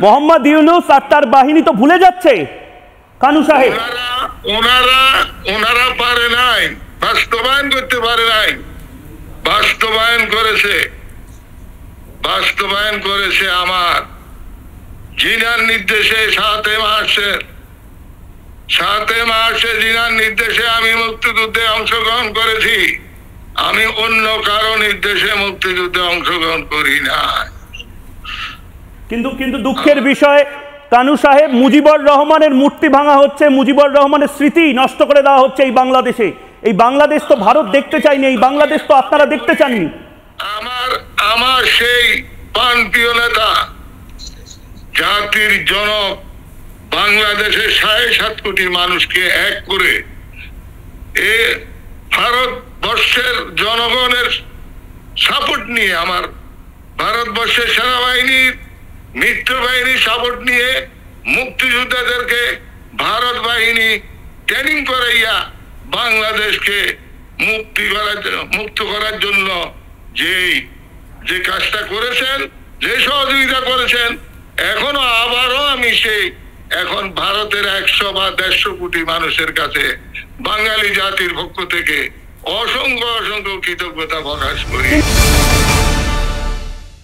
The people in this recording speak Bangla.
মোহাম্মদ ইউনূস আর তার বাহিনী তো ভুলে যাচ্ছে কানু সাহেব। ওনারা পারে নাই, বাস্তবায়ন করতে পারে নাই। বাস্তবায়ন করেছে আমার জিনার নির্দেশে 7 মার্চে জিনার নির্দেশে আমি মুক্তিযুদ্ধে অংশগ্রহণ করেছি। আমি অন্য কারো নির্দেশে মুক্তিযুদ্ধে অংশগ্রহণ করি না। কিন্তু দুঃখের বিষয় কানু সাহেব, মুজিবুর রহমানের মূর্তি ভাঙা হচ্ছে, মুজিবুর রহমানের স্মৃতি নষ্ট করে দেওয়া হচ্ছে এই বাংলাদেশে। এই বাংলাদেশ তো ভারত দেখতে চায়নি, এই বাংলাদেশ তো আপনারা দেখতে চাননি। আমার সেই প্রাণপ্রিয় নেতা, জাতির জনক, বাংলাদেশের 7.5 কোটি মানুষকে এক করে এ ভারতবর্ষের জনগণের সাপোর্ট নিয়ে, আমার ভারতবর্ষের সেনাবাহিনীর মিত্র বাহিনীর সাপোর্ট নিয়ে মুক্তিযোদ্ধাদেরকে ভারত বাহিনী ট্রেনিং করাইয়া বাংলাদেশকে মুক্ত করার জন্য যে কাজটা করেছেন, যে সহযোগিতা করেছেন, এখনো আবারও আমি এখন ভারতের 100 বা 150 কোটি মানুষের কাছে বাঙালি জাতির পক্ষ থেকে অসংখ্য কৃতজ্ঞতা প্রকাশ করি।